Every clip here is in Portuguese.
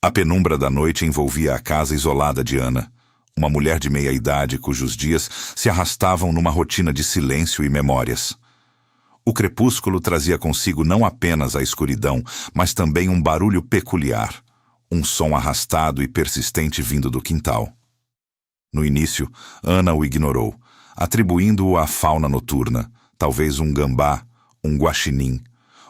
A penumbra da noite envolvia a casa isolada de Ana, uma mulher de meia-idade cujos dias se arrastavam numa rotina de silêncio e memórias. O crepúsculo trazia consigo não apenas a escuridão, mas também um barulho peculiar, um som arrastado e persistente vindo do quintal. No início, Ana o ignorou, atribuindo-o à fauna noturna, talvez um gambá, um guaxinim,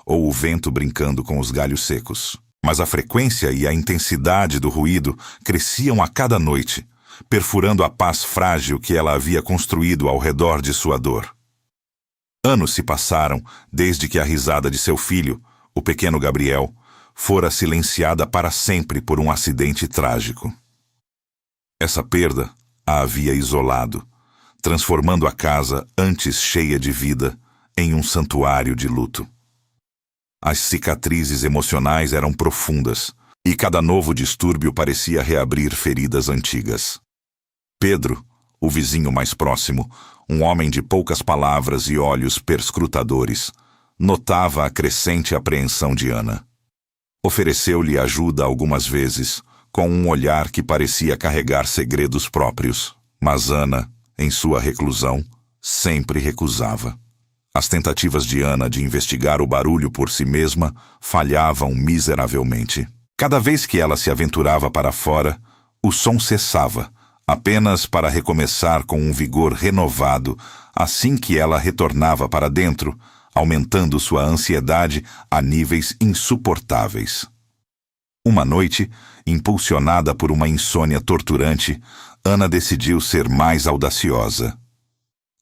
ou o vento brincando com os galhos secos. Mas a frequência e a intensidade do ruído cresciam a cada noite, perfurando a paz frágil que ela havia construído ao redor de sua dor. Anos se passaram desde que a risada de seu filho, o pequeno Gabriel, fora silenciada para sempre por um acidente trágico. Essa perda a havia isolado, transformando a casa, antes cheia de vida, em um santuário de luto. As cicatrizes emocionais eram profundas, e cada novo distúrbio parecia reabrir feridas antigas. Pedro, o vizinho mais próximo, um homem de poucas palavras e olhos perscrutadores, notava a crescente apreensão de Ana. Ofereceu-lhe ajuda algumas vezes, com um olhar que parecia carregar segredos próprios, mas Ana, em sua reclusão, sempre recusava. As tentativas de Ana de investigar o barulho por si mesma falhavam miseravelmente. Cada vez que ela se aventurava para fora, o som cessava, apenas para recomeçar com um vigor renovado assim que ela retornava para dentro, aumentando sua ansiedade a níveis insuportáveis. Uma noite, impulsionada por uma insônia torturante, Ana decidiu ser mais audaciosa.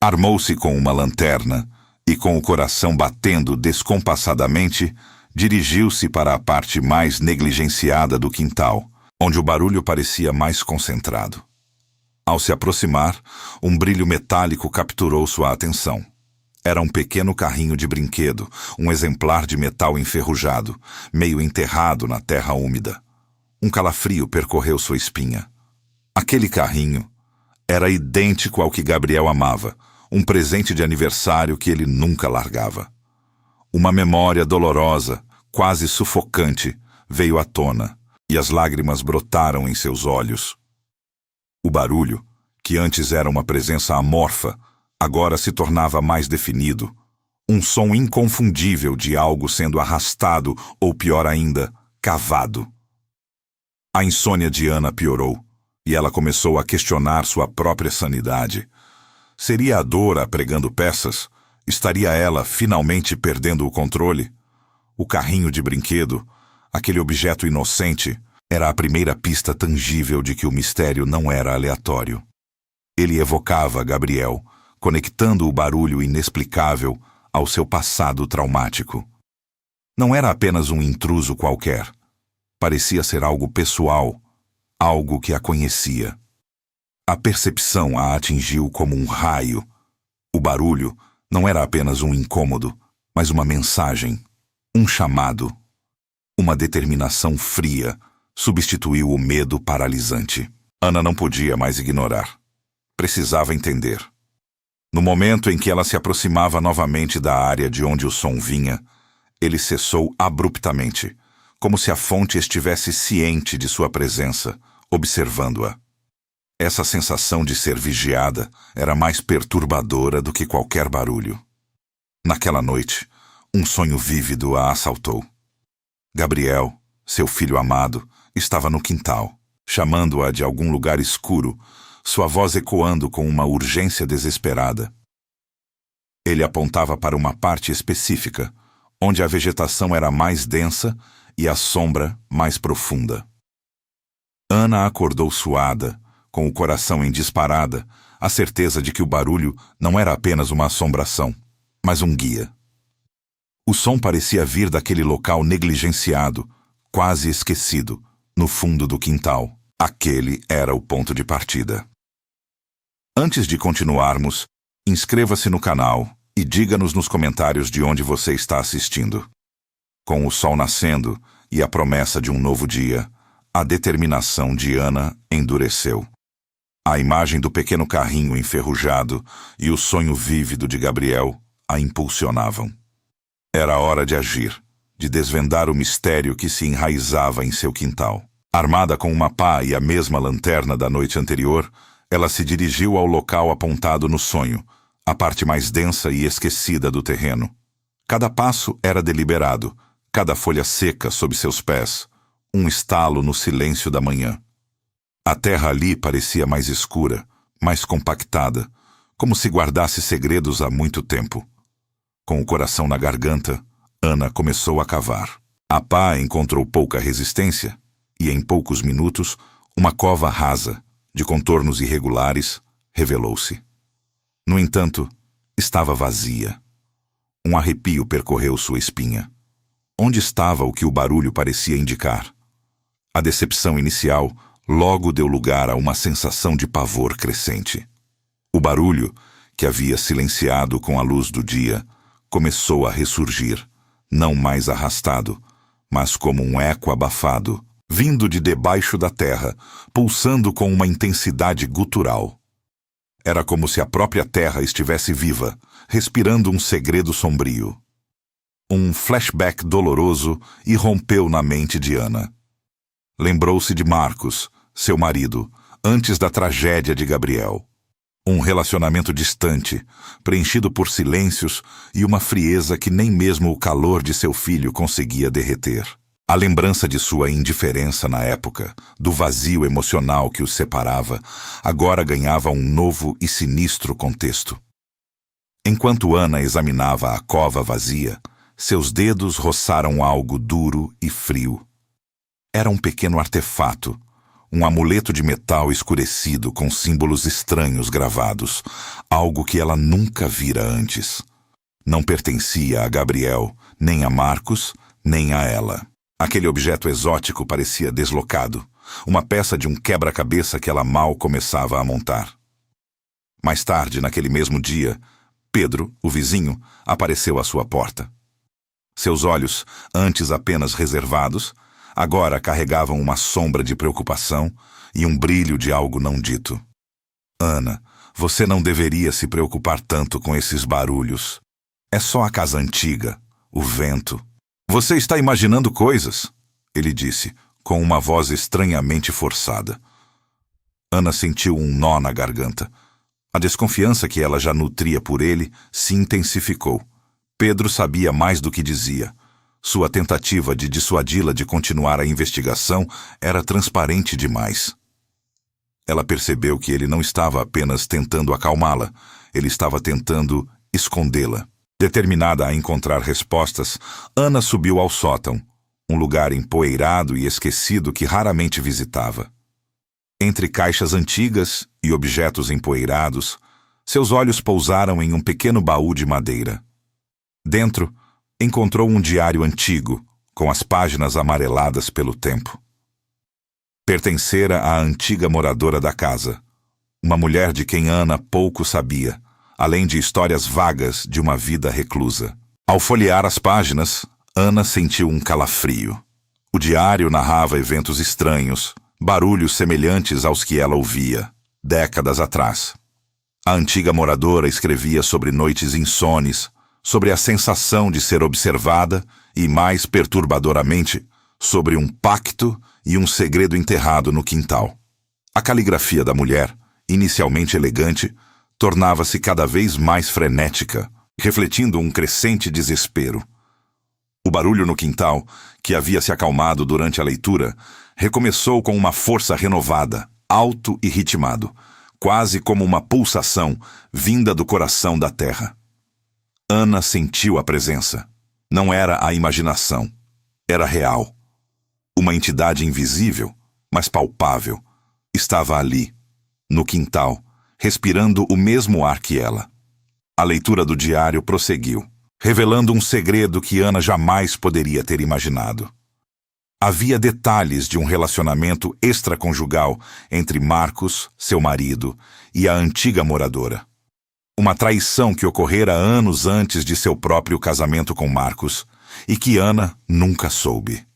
Armou-se com uma lanterna e, com o coração batendo descompassadamente, dirigiu-se para a parte mais negligenciada do quintal, onde o barulho parecia mais concentrado. Ao se aproximar, um brilho metálico capturou sua atenção. Era um pequeno carrinho de brinquedo, um exemplar de metal enferrujado, meio enterrado na terra úmida. Um calafrio percorreu sua espinha. Aquele carrinho era idêntico ao que Gabriel amava, um presente de aniversário que ele nunca largava. Uma memória dolorosa, quase sufocante, veio à tona, e as lágrimas brotaram em seus olhos. O barulho, que antes era uma presença amorfa, agora se tornava mais definido, um som inconfundível de algo sendo arrastado ou, pior ainda, cavado. A insônia de Ana piorou, e ela começou a questionar sua própria sanidade. Seria a dor pregando peças? Estaria ela finalmente perdendo o controle? O carrinho de brinquedo, aquele objeto inocente, era a primeira pista tangível de que o mistério não era aleatório. Ele evocava Gabriel, conectando o barulho inexplicável ao seu passado traumático. Não era apenas um intruso qualquer. Parecia ser algo pessoal, algo que a conhecia. A percepção a atingiu como um raio. O barulho não era apenas um incômodo, mas uma mensagem, um chamado. Uma determinação fria substituiu o medo paralisante. Ana não podia mais ignorar. Precisava entender. No momento em que ela se aproximava novamente da área de onde o som vinha, ele cessou abruptamente, como se a fonte estivesse ciente de sua presença, observando-a. Essa sensação de ser vigiada era mais perturbadora do que qualquer barulho. Naquela noite, um sonho vívido a assaltou. Gabriel, seu filho amado, estava no quintal, chamando-a de algum lugar escuro, sua voz ecoando com uma urgência desesperada. Ele apontava para uma parte específica, onde a vegetação era mais densa e a sombra mais profunda. Ana acordou suada, com o coração em disparada, a certeza de que o barulho não era apenas uma assombração, mas um guia. O som parecia vir daquele local negligenciado, quase esquecido, no fundo do quintal. Aquele era o ponto de partida. Antes de continuarmos, inscreva-se no canal e diga-nos nos comentários de onde você está assistindo. Com o sol nascendo e a promessa de um novo dia, a determinação de Ana endureceu. A imagem do pequeno carrinho enferrujado e o sonho vívido de Gabriel a impulsionavam. Era hora de agir, de desvendar o mistério que se enraizava em seu quintal. Armada com uma pá e a mesma lanterna da noite anterior, ela se dirigiu ao local apontado no sonho, a parte mais densa e esquecida do terreno. Cada passo era deliberado, cada folha seca sob seus pés, um estalo no silêncio da manhã. A terra ali parecia mais escura, mais compactada, como se guardasse segredos há muito tempo. Com o coração na garganta, Ana começou a cavar. A pá encontrou pouca resistência, e em poucos minutos, uma cova rasa, de contornos irregulares, revelou-se. No entanto, estava vazia. Um arrepio percorreu sua espinha. Onde estava o que o barulho parecia indicar? A decepção inicial logo deu lugar a uma sensação de pavor crescente. O barulho, que havia silenciado com a luz do dia, começou a ressurgir, não mais arrastado, mas como um eco abafado, vindo de debaixo da terra, pulsando com uma intensidade gutural. Era como se a própria terra estivesse viva, respirando um segredo sombrio. Um flashback doloroso irrompeu na mente de Ana. Lembrou-se de Marcos, seu marido, antes da tragédia de Gabriel. Um relacionamento distante, preenchido por silêncios e uma frieza que nem mesmo o calor de seu filho conseguia derreter. A lembrança de sua indiferença na época, do vazio emocional que os separava, agora ganhava um novo e sinistro contexto. Enquanto Ana examinava a cova vazia, seus dedos roçaram algo duro e frio. Era um pequeno artefato, um amuleto de metal escurecido com símbolos estranhos gravados, algo que ela nunca vira antes. Não pertencia a Gabriel, nem a Marcos, nem a ela. Aquele objeto exótico parecia deslocado, uma peça de um quebra-cabeça que ela mal começava a montar. Mais tarde, naquele mesmo dia, Pedro, o vizinho, apareceu à sua porta. Seus olhos, antes apenas reservados, agora carregavam uma sombra de preocupação e um brilho de algo não dito. Ana, você não deveria se preocupar tanto com esses barulhos. É só a casa antiga, o vento. Você está imaginando coisas, ele disse, com uma voz estranhamente forçada. Ana sentiu um nó na garganta. A desconfiança que ela já nutria por ele se intensificou. Pedro sabia mais do que dizia. Sua tentativa de dissuadi-la de continuar a investigação era transparente demais. Ela percebeu que ele não estava apenas tentando acalmá-la, ele estava tentando escondê-la. Determinada a encontrar respostas, Ana subiu ao sótão, um lugar empoeirado e esquecido que raramente visitava. Entre caixas antigas e objetos empoeirados, seus olhos pousaram em um pequeno baú de madeira. Dentro, encontrou um diário antigo, com as páginas amareladas pelo tempo. Pertencera à antiga moradora da casa, uma mulher de quem Ana pouco sabia, além de histórias vagas de uma vida reclusa. Ao folhear as páginas, Ana sentiu um calafrio. O diário narrava eventos estranhos, barulhos semelhantes aos que ela ouvia, décadas atrás. A antiga moradora escrevia sobre noites insones, sobre a sensação de ser observada e, mais perturbadoramente, sobre um pacto e um segredo enterrado no quintal. A caligrafia da mulher, inicialmente elegante, tornava-se cada vez mais frenética, refletindo um crescente desespero. O barulho no quintal, que havia se acalmado durante a leitura, recomeçou com uma força renovada, alto e ritmado, quase como uma pulsação vinda do coração da terra. Ana sentiu a presença. Não era a imaginação. Era real. Uma entidade invisível, mas palpável, estava ali, no quintal, respirando o mesmo ar que ela. A leitura do diário prosseguiu, revelando um segredo que Ana jamais poderia ter imaginado. Havia detalhes de um relacionamento extraconjugal entre Marcos, seu marido, e a antiga moradora. Uma traição que ocorrera anos antes de seu próprio casamento com Marcos e que Ana nunca soube.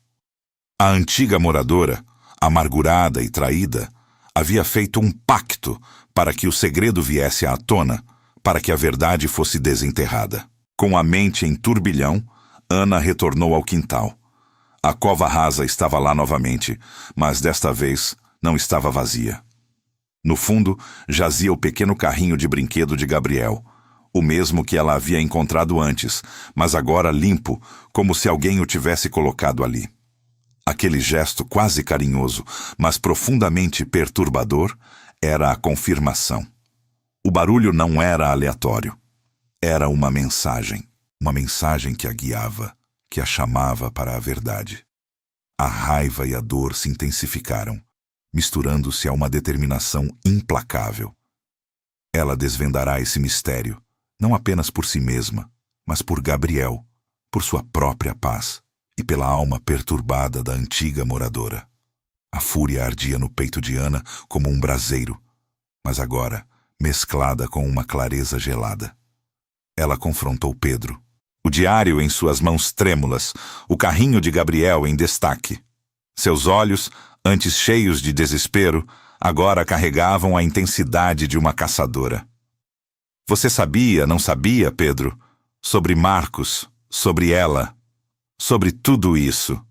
A antiga moradora, amargurada e traída, havia feito um pacto para que o segredo viesse à tona, para que a verdade fosse desenterrada. Com a mente em turbilhão, Ana retornou ao quintal. A cova rasa estava lá novamente, mas desta vez não estava vazia. No fundo, jazia o pequeno carrinho de brinquedo de Gabriel, o mesmo que ela havia encontrado antes, mas agora limpo, como se alguém o tivesse colocado ali. Aquele gesto quase carinhoso, mas profundamente perturbador, era a confirmação. O barulho não era aleatório. Era uma mensagem que a guiava, que a chamava para a verdade. A raiva e a dor se intensificaram, misturando-se a uma determinação implacável. Ela desvendará esse mistério, não apenas por si mesma, mas por Gabriel, por sua própria paz e pela alma perturbada da antiga moradora. A fúria ardia no peito de Ana como um braseiro, mas agora mesclada com uma clareza gelada. Ela confrontou Pedro, o diário em suas mãos trêmulas, o carrinho de Gabriel em destaque. Seus olhos, antes cheios de desespero, agora carregavam a intensidade de uma caçadora. Você sabia, não sabia, Pedro? Sobre Marcos, sobre ela, sobre tudo isso.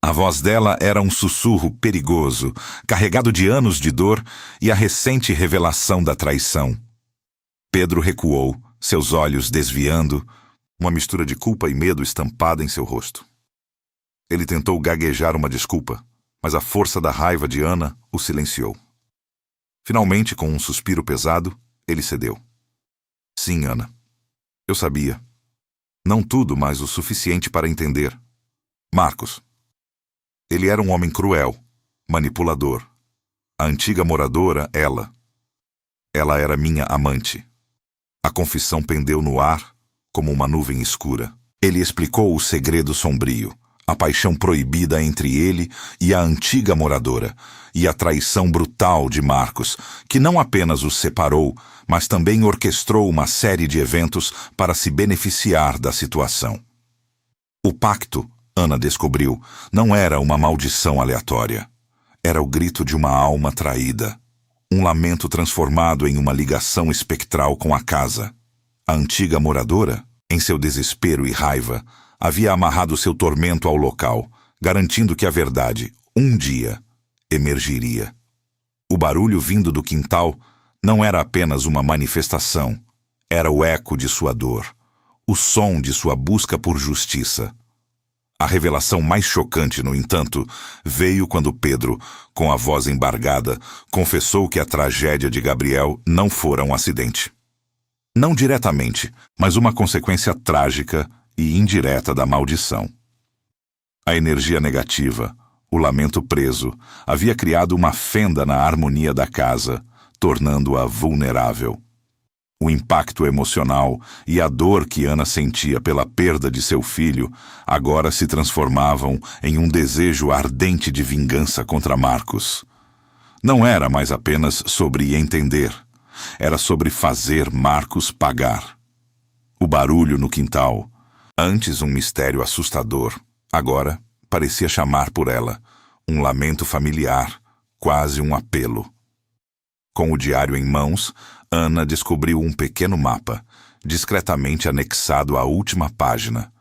A voz dela era um sussurro perigoso, carregado de anos de dor e a recente revelação da traição. Pedro recuou, seus olhos desviando, uma mistura de culpa e medo estampada em seu rosto. Ele tentou gaguejar uma desculpa, mas a força da raiva de Ana o silenciou. Finalmente, com um suspiro pesado, ele cedeu. Sim, Ana. Eu sabia. Não tudo, mas o suficiente para entender. Marcos. Ele era um homem cruel, manipulador. A antiga moradora, ela. Ela era minha amante. A confissão pendeu no ar como uma nuvem escura. Ele explicou o segredo sombrio, a paixão proibida entre ele e a antiga moradora, e a traição brutal de Marcos, que não apenas os separou, mas também orquestrou uma série de eventos para se beneficiar da situação. O pacto, Ana descobriu, não era uma maldição aleatória. Era o grito de uma alma traída, um lamento transformado em uma ligação espectral com a casa. A antiga moradora, em seu desespero e raiva, havia amarrado seu tormento ao local, garantindo que a verdade, um dia, emergiria. O barulho vindo do quintal não era apenas uma manifestação, era o eco de sua dor, o som de sua busca por justiça. A revelação mais chocante, no entanto, veio quando Pedro, com a voz embargada, confessou que a tragédia de Gabriel não fora um acidente. Não diretamente, mas uma consequência trágica e indireta da maldição. A energia negativa, o lamento preso, havia criado uma fenda na harmonia da casa, tornando-a vulnerável. O impacto emocional e a dor que Ana sentia pela perda de seu filho agora se transformavam em um desejo ardente de vingança contra Marcos. Não era mais apenas sobre entender, era sobre fazer Marcos pagar. O barulho no quintal, antes um mistério assustador, agora parecia chamar por ela, um lamento familiar, quase um apelo. Com o diário em mãos, Ana descobriu um pequeno mapa, discretamente anexado à última página.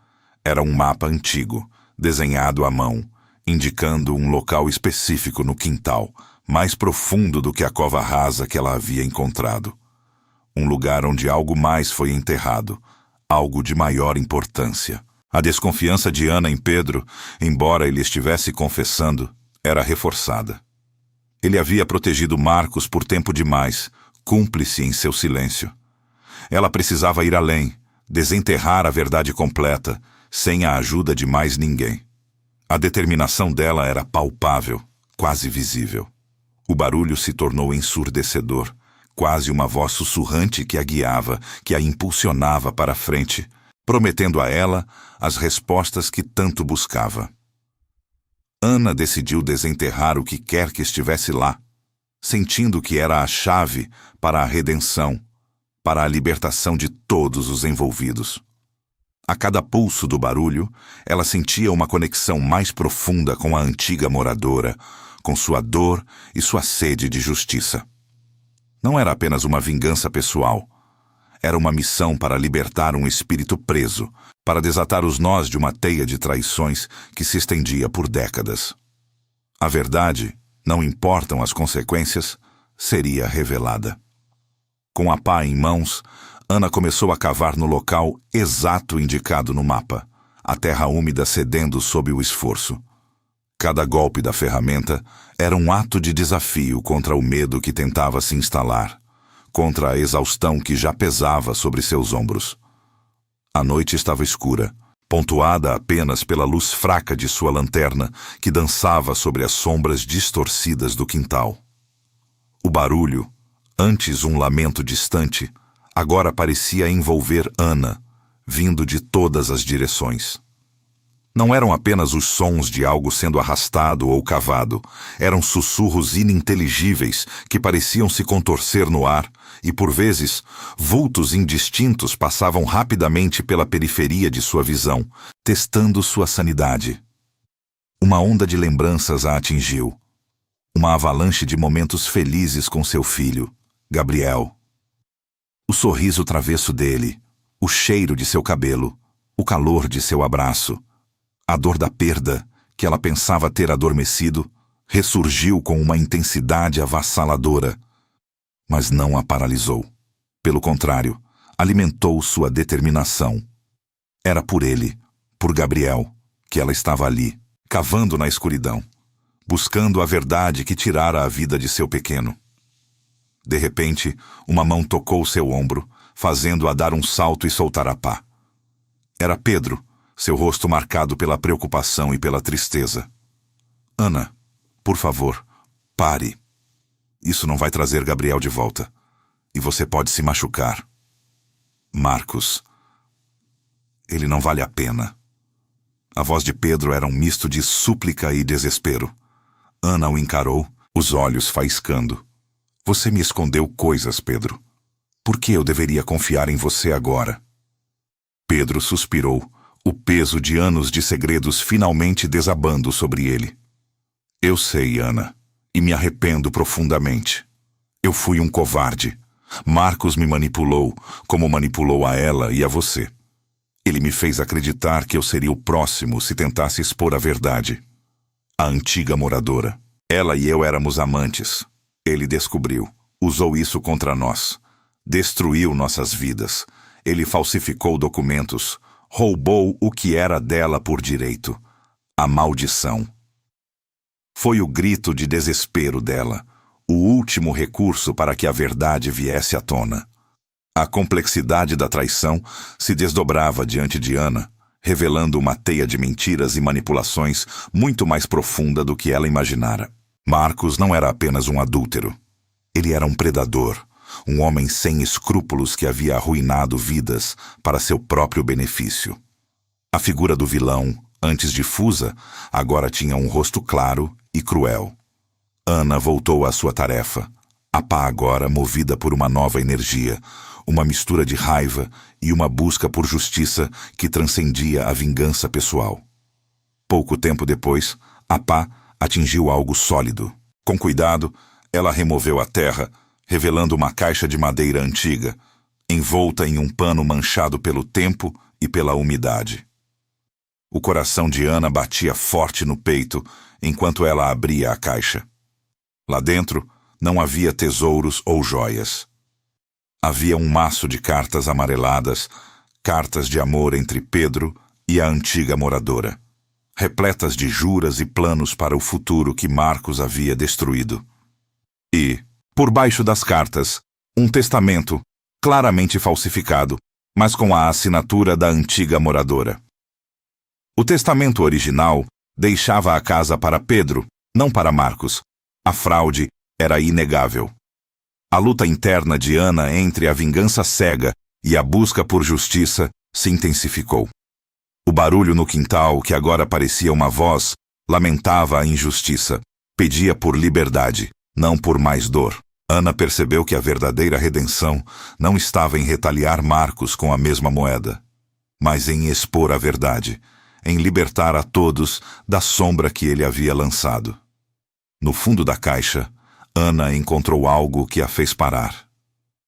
Era um mapa antigo, desenhado à mão, indicando um local específico no quintal, mais profundo do que a cova rasa que ela havia encontrado. Um lugar onde algo mais foi enterrado, algo de maior importância. A desconfiança de Ana em Pedro, embora ele estivesse confessando, era reforçada. Ele havia protegido Marcos por tempo demais, cúmplice em seu silêncio. Ela precisava ir além, desenterrar a verdade completa, sem a ajuda de mais ninguém. A determinação dela era palpável, quase visível. O barulho se tornou ensurdecedor, quase uma voz sussurrante que a guiava, que a impulsionava para a frente, prometendo a ela as respostas que tanto buscava. Ana decidiu desenterrar o que quer que estivesse lá, sentindo que era a chave para a redenção, para a libertação de todos os envolvidos. A cada pulso do barulho, ela sentia uma conexão mais profunda com a antiga moradora, com sua dor e sua sede de justiça. Não era apenas uma vingança pessoal. era uma missão para libertar um espírito preso, para desatar os nós de uma teia de traições que se estendia por décadas. A verdade, não importam as consequências, seria revelada. Com a pá em mãos, Ana começou a cavar no local exato indicado no mapa, a terra úmida cedendo sob o esforço. Cada golpe da ferramenta era um ato de desafio contra o medo que tentava se instalar, contra a exaustão que já pesava sobre seus ombros. A noite estava escura, pontuada apenas pela luz fraca de sua lanterna que dançava sobre as sombras distorcidas do quintal. O barulho, antes um lamento distante, agora parecia envolver Ana, vindo de todas as direções. Não eram apenas os sons de algo sendo arrastado ou cavado, eram sussurros ininteligíveis que pareciam se contorcer no ar e, por vezes, vultos indistintos passavam rapidamente pela periferia de sua visão, testando sua sanidade. Uma onda de lembranças a atingiu. Uma avalanche de momentos felizes com seu filho, Gabriel. O sorriso travesso dele, o cheiro de seu cabelo, o calor de seu abraço. A dor da perda, que ela pensava ter adormecido, ressurgiu com uma intensidade avassaladora, mas não a paralisou. Pelo contrário, alimentou sua determinação. Era por ele, por Gabriel, que ela estava ali, cavando na escuridão, buscando a verdade que tirara a vida de seu pequeno. De repente, uma mão tocou seu ombro, fazendo-a dar um salto e soltar a pá. Era Pedro, seu rosto marcado pela preocupação e pela tristeza. Ana, por favor, pare. Isso não vai trazer Gabriel de volta. E você pode se machucar. Marcos. Ele não vale a pena. A voz de Pedro era um misto de súplica e desespero. Ana o encarou, os olhos faiscando. Você me escondeu coisas, Pedro. Por que eu deveria confiar em você agora? Pedro suspirou, o peso de anos de segredos finalmente desabando sobre ele. Eu sei, Ana, e me arrependo profundamente. Eu fui um covarde. Marcos me manipulou, como manipulou a ela e a você. Ele me fez acreditar que eu seria o próximo se tentasse expor a verdade. A antiga moradora. Ela e eu éramos amantes. Ele descobriu, usou isso contra nós. Destruiu nossas vidas. Ele falsificou documentos. Roubou o que era dela por direito. A maldição. Foi o grito de desespero dela, o último recurso para que a verdade viesse à tona. A complexidade da traição se desdobrava diante de Ana, revelando uma teia de mentiras e manipulações muito mais profunda do que ela imaginara. Marcos não era apenas um adúltero. Ele era um predador, um homem sem escrúpulos que havia arruinado vidas para seu próprio benefício. A figura do vilão, antes difusa, agora tinha um rosto claro e cruel. Ana voltou à sua tarefa, a pá agora movida por uma nova energia, uma mistura de raiva e uma busca por justiça que transcendia a vingança pessoal. Pouco tempo depois, a pá atingiu algo sólido. Com cuidado, ela removeu a terra, revelando uma caixa de madeira antiga, envolta em um pano manchado pelo tempo e pela umidade. O coração de Ana batia forte no peito enquanto ela abria a caixa. Lá dentro não havia tesouros ou joias. Havia um maço de cartas amareladas, cartas de amor entre Pedro e a antiga moradora, repletas de juras e planos para o futuro que Marcos havia destruído. E, por baixo das cartas, um testamento, claramente falsificado, mas com a assinatura da antiga moradora. O testamento original deixava a casa para Pedro, não para Marcos. A fraude era inegável. A luta interna de Ana entre a vingança cega e a busca por justiça se intensificou. O barulho no quintal, que agora parecia uma voz, lamentava a injustiça, pedia por liberdade, não por mais dor. Ana percebeu que a verdadeira redenção não estava em retaliar Marcos com a mesma moeda, mas em expor a verdade, em libertar a todos da sombra que ele havia lançado. No fundo da caixa, Ana encontrou algo que a fez parar.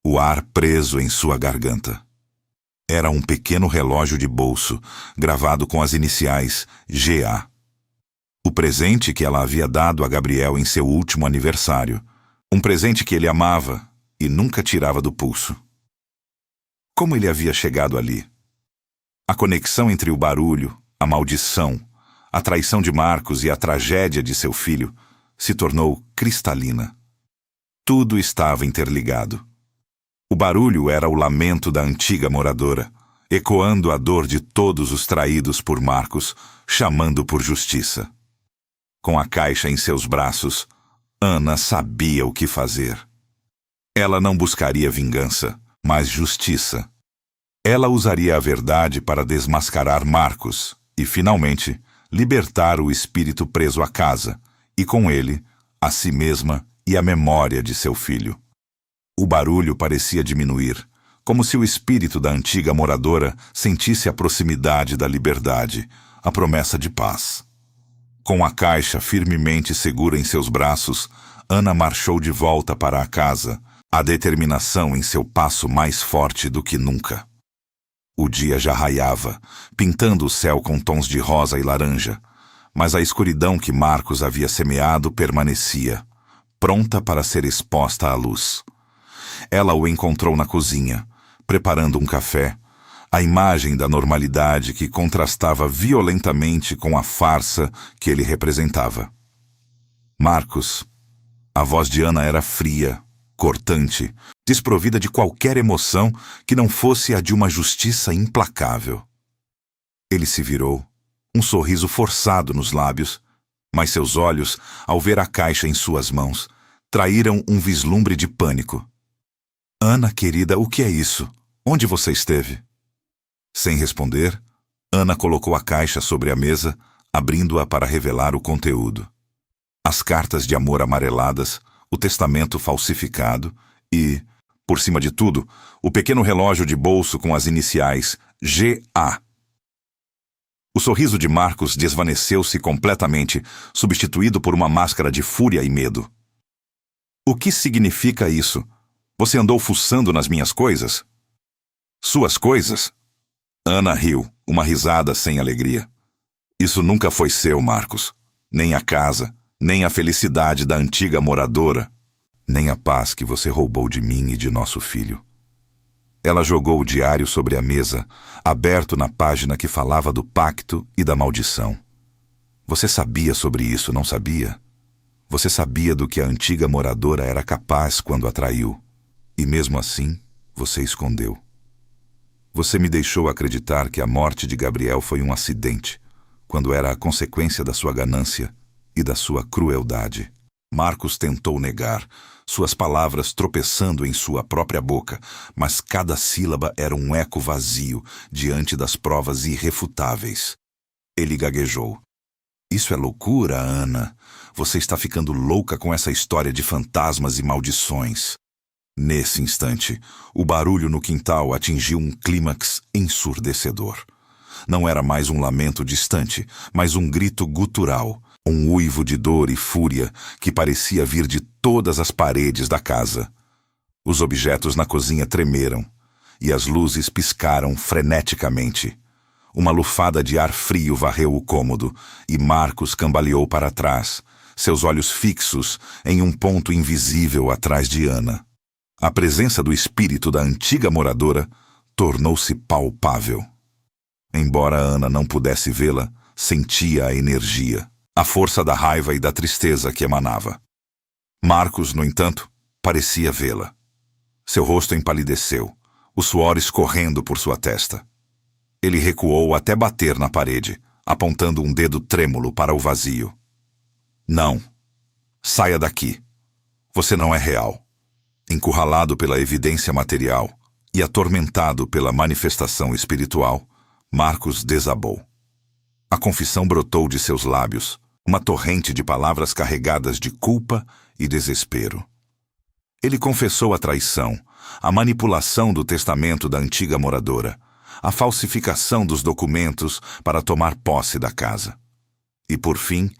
o ar preso em sua garganta. Era um pequeno relógio de bolso, gravado com as iniciais GA. O presente que ela havia dado a Gabriel em seu último aniversário. Um presente que ele amava e nunca tirava do pulso. Como ele havia chegado ali? A conexão entre o barulho, a maldição, a traição de Marcos e a tragédia de seu filho se tornou cristalina. Tudo estava interligado. O barulho era o lamento da antiga moradora, ecoando a dor de todos os traídos por Marcos, chamando por justiça. Com a caixa em seus braços, Ana sabia o que fazer. Ela não buscaria vingança, mas justiça. Ela usaria a verdade para desmascarar Marcos e, finalmente, libertar o espírito preso à casa, e com ele, a si mesma e a memória de seu filho. O barulho parecia diminuir, como se o espírito da antiga moradora sentisse a proximidade da liberdade, a promessa de paz. Com a caixa firmemente segura em seus braços, Ana marchou de volta para a casa, a determinação em seu passo mais forte do que nunca. O dia já raiava, pintando o céu com tons de rosa e laranja, mas a escuridão que Marcos havia semeado permanecia, pronta para ser exposta à luz. Ela o encontrou na cozinha, preparando um café, a imagem da normalidade que contrastava violentamente com a farsa que ele representava. Marcos. A voz de Ana era fria, cortante, desprovida de qualquer emoção que não fosse a de uma justiça implacável. Ele se virou, um sorriso forçado nos lábios, mas seus olhos, ao ver a caixa em suas mãos, traíram um vislumbre de pânico. Ana, querida, o que é isso? Onde você esteve? Sem responder, Ana colocou a caixa sobre a mesa, abrindo-a para revelar o conteúdo. As cartas de amor amareladas, o testamento falsificado e, por cima de tudo, o pequeno relógio de bolso com as iniciais GA. O sorriso de Marcos desvaneceu-se completamente, substituído por uma máscara de fúria e medo. O que significa isso? Você andou fuçando nas minhas coisas? Suas coisas? Ana riu, uma risada sem alegria. Isso nunca foi seu, Marcos. Nem a casa, nem a felicidade da antiga moradora, nem a paz que você roubou de mim e de nosso filho. Ela jogou o diário sobre a mesa, aberto na página que falava do pacto e da maldição. Você sabia sobre isso, não sabia? Você sabia do que a antiga moradora era capaz quando a traiu. E mesmo assim, você escondeu. Você me deixou acreditar que a morte de Gabriel foi um acidente, quando era a consequência da sua ganância e da sua crueldade. Marcos tentou negar, suas palavras tropeçando em sua própria boca, mas cada sílaba era um eco vazio diante das provas irrefutáveis. Ele gaguejou. Isso é loucura, Ana. Você está ficando louca com essa história de fantasmas e maldições. Nesse instante, o barulho no quintal atingiu um clímax ensurdecedor. Não era mais um lamento distante, mas um grito gutural, um uivo de dor e fúria que parecia vir de todas as paredes da casa. Os objetos na cozinha tremeram, e as luzes piscaram freneticamente. Uma lufada de ar frio varreu o cômodo, e Marcos cambaleou para trás, seus olhos fixos em um ponto invisível atrás de Ana. A presença do espírito da antiga moradora tornou-se palpável. Embora Ana não pudesse vê-la, sentia a energia, a força da raiva e da tristeza que emanava. Marcos, no entanto, parecia vê-la. Seu rosto empalideceu, o suor escorrendo por sua testa. Ele recuou até bater na parede, apontando um dedo trêmulo para o vazio. Não. Saia daqui. Você não é real. Encurralado pela evidência material e atormentado pela manifestação espiritual, Marcos desabou. A confissão brotou de seus lábios, uma torrente de palavras carregadas de culpa e desespero. Ele confessou a traição, a manipulação do testamento da antiga moradora, a falsificação dos documentos para tomar posse da casa. E, por fim,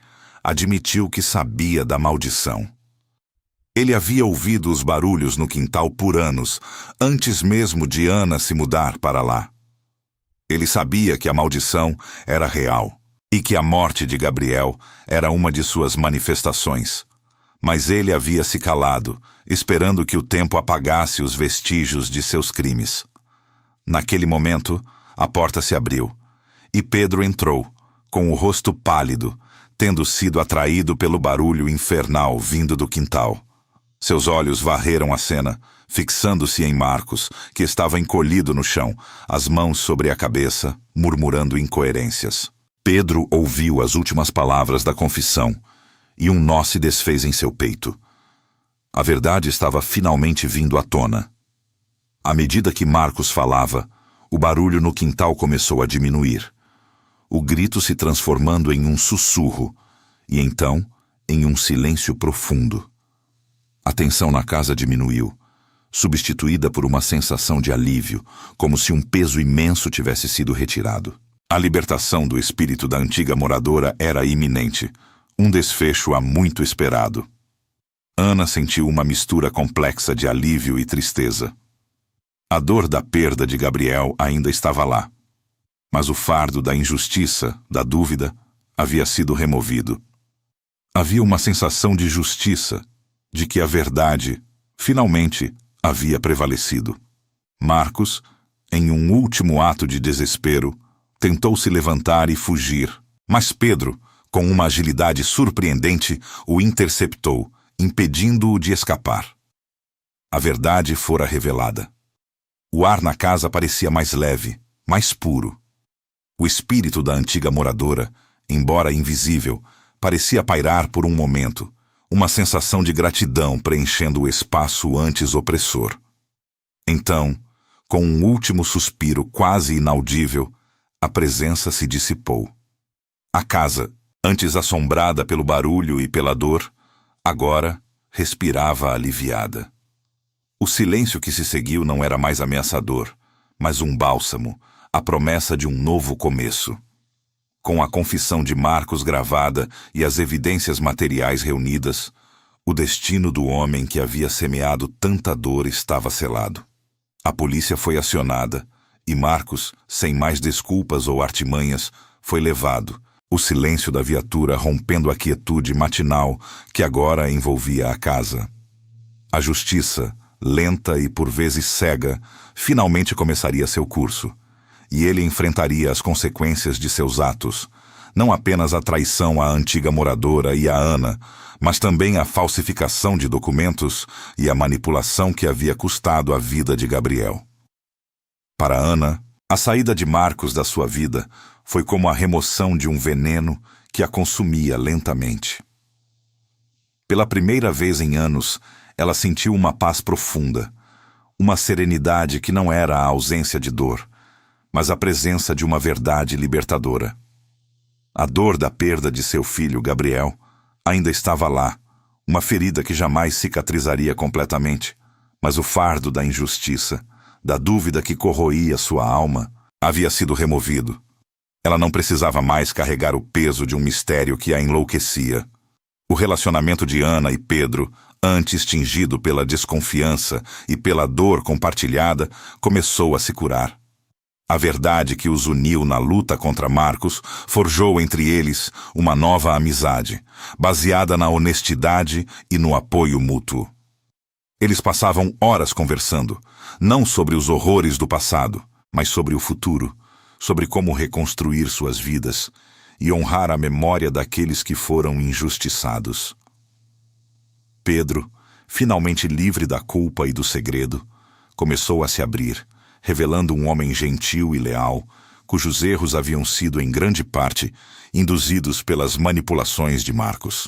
admitiu que sabia da maldição. Ele havia ouvido os barulhos no quintal por anos, antes mesmo de Ana se mudar para lá. Ele sabia que a maldição era real e que a morte de Gabriel era uma de suas manifestações. Mas ele havia se calado, esperando que o tempo apagasse os vestígios de seus crimes. Naquele momento, a porta se abriu, e Pedro entrou, com o rosto pálido, tendo sido atraído pelo barulho infernal vindo do quintal. Seus olhos varreram a cena, fixando-se em Marcos, que estava encolhido no chão, as mãos sobre a cabeça, murmurando incoerências. Pedro ouviu as últimas palavras da confissão, e um nó se desfez em seu peito. A verdade estava finalmente vindo à tona. À medida que Marcos falava, o barulho no quintal começou a diminuir, o grito se transformando em um sussurro, e então em um silêncio profundo. A tensão na casa diminuiu, substituída por uma sensação de alívio, como se um peso imenso tivesse sido retirado. A libertação do espírito da antiga moradora era iminente, um desfecho há muito esperado. Ana sentiu uma mistura complexa de alívio e tristeza. A dor da perda de Gabriel ainda estava lá, mas o fardo da injustiça, da dúvida, havia sido removido. Havia uma sensação de justiça, de que a verdade, finalmente, havia prevalecido. Marcos, em um último ato de desespero, tentou se levantar e fugir, mas Pedro, com uma agilidade surpreendente, o interceptou, impedindo-o de escapar. A verdade fora revelada. O ar na casa parecia mais leve, mais puro. O espírito da antiga moradora, embora invisível, parecia pairar por um momento, uma sensação de gratidão preenchendo o espaço antes opressor. Então, com um último suspiro quase inaudível, a presença se dissipou. A casa, antes assombrada pelo barulho e pela dor, agora respirava aliviada. O silêncio que se seguiu não era mais ameaçador, mas um bálsamo, a promessa de um novo começo. Com a confissão de Marcos gravada e as evidências materiais reunidas, o destino do homem que havia semeado tanta dor estava selado. A polícia foi acionada e Marcos, sem mais desculpas ou artimanhas, foi levado, o silêncio da viatura rompendo a quietude matinal que agora envolvia a casa. A justiça, lenta e por vezes cega, finalmente começaria seu curso, e ele enfrentaria as consequências de seus atos, não apenas a traição à antiga moradora e a Ana, mas também a falsificação de documentos e a manipulação que havia custado a vida de Gabriel. Para Ana, a saída de Marcos da sua vida foi como a remoção de um veneno que a consumia lentamente. Pela primeira vez em anos, ela sentiu uma paz profunda, uma serenidade que não era a ausência de dor, mas a presença de uma verdade libertadora. A dor da perda de seu filho, Gabriel, ainda estava lá, uma ferida que jamais cicatrizaria completamente, mas o fardo da injustiça, da dúvida que corroía sua alma, havia sido removido. Ela não precisava mais carregar o peso de um mistério que a enlouquecia. O relacionamento de Ana e Pedro, antes tingido pela desconfiança e pela dor compartilhada, começou a se curar. A verdade que os uniu na luta contra Marcos forjou entre eles uma nova amizade, baseada na honestidade e no apoio mútuo. Eles passavam horas conversando, não sobre os horrores do passado, mas sobre o futuro, sobre como reconstruir suas vidas e honrar a memória daqueles que foram injustiçados. Pedro, finalmente livre da culpa e do segredo, começou a se abrir, revelando um homem gentil e leal, cujos erros haviam sido, em grande parte, induzidos pelas manipulações de Marcos.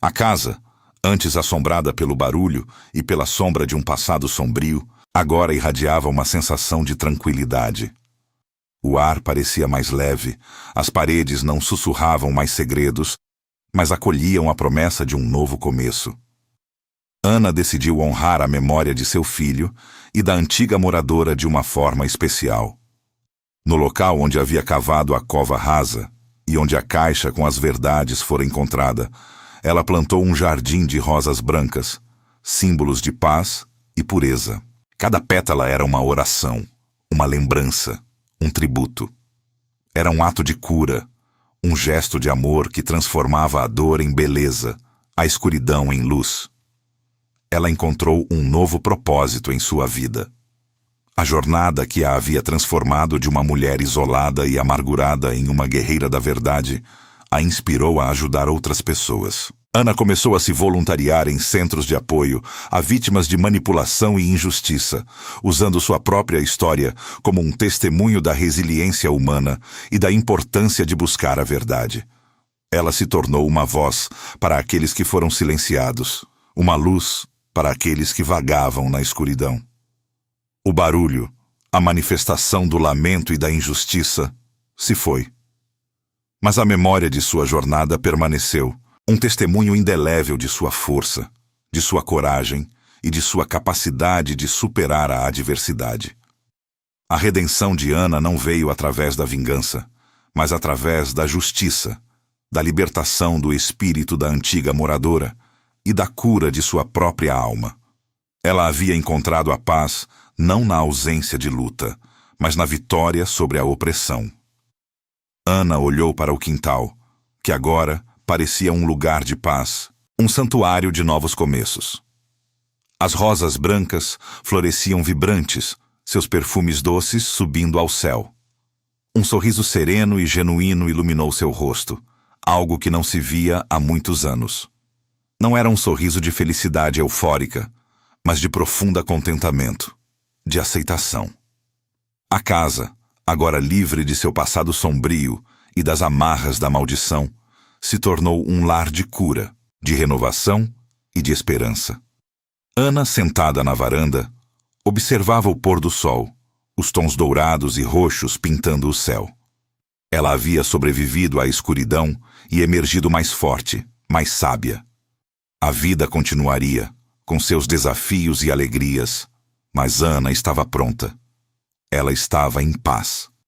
A casa, antes assombrada pelo barulho e pela sombra de um passado sombrio, agora irradiava uma sensação de tranquilidade. O ar parecia mais leve, as paredes não sussurravam mais segredos, mas acolhiam a promessa de um novo começo. Ana decidiu honrar a memória de seu filho e da antiga moradora de uma forma especial. No local onde havia cavado a cova rasa e onde a caixa com as verdades fora encontrada, ela plantou um jardim de rosas brancas, símbolos de paz e pureza. Cada pétala era uma oração, uma lembrança, um tributo. Era um ato de cura, um gesto de amor que transformava a dor em beleza, a escuridão em luz. Ela encontrou um novo propósito em sua vida. A jornada que a havia transformado de uma mulher isolada e amargurada em uma guerreira da verdade a inspirou a ajudar outras pessoas. Ana começou a se voluntariar em centros de apoio a vítimas de manipulação e injustiça, usando sua própria história como um testemunho da resiliência humana e da importância de buscar a verdade. Ela se tornou uma voz para aqueles que foram silenciados, uma luz para aqueles que vagavam na escuridão. O barulho, a manifestação do lamento e da injustiça, se foi. Mas a memória de sua jornada permaneceu, um testemunho indelével de sua força, de sua coragem e de sua capacidade de superar a adversidade. A redenção de Ana não veio através da vingança, mas através da justiça, da libertação do espírito da antiga moradora e da cura de sua própria alma. Ela havia encontrado a paz não na ausência de luta, mas na vitória sobre a opressão. Ana olhou para o quintal, que agora parecia um lugar de paz, um santuário de novos começos. As rosas brancas floresciam vibrantes, seus perfumes doces subindo ao céu. Um sorriso sereno e genuíno iluminou seu rosto, algo que não se via há muitos anos. Não era um sorriso de felicidade eufórica, mas de profunda contentamento, de aceitação. A casa, agora livre de seu passado sombrio e das amarras da maldição, se tornou um lar de cura, de renovação e de esperança. Ana, sentada na varanda, observava o pôr do sol, os tons dourados e roxos pintando o céu. Ela havia sobrevivido à escuridão e emergido mais forte, mais sábia. A vida continuaria, com seus desafios e alegrias, mas Ana estava pronta. Ela estava em paz.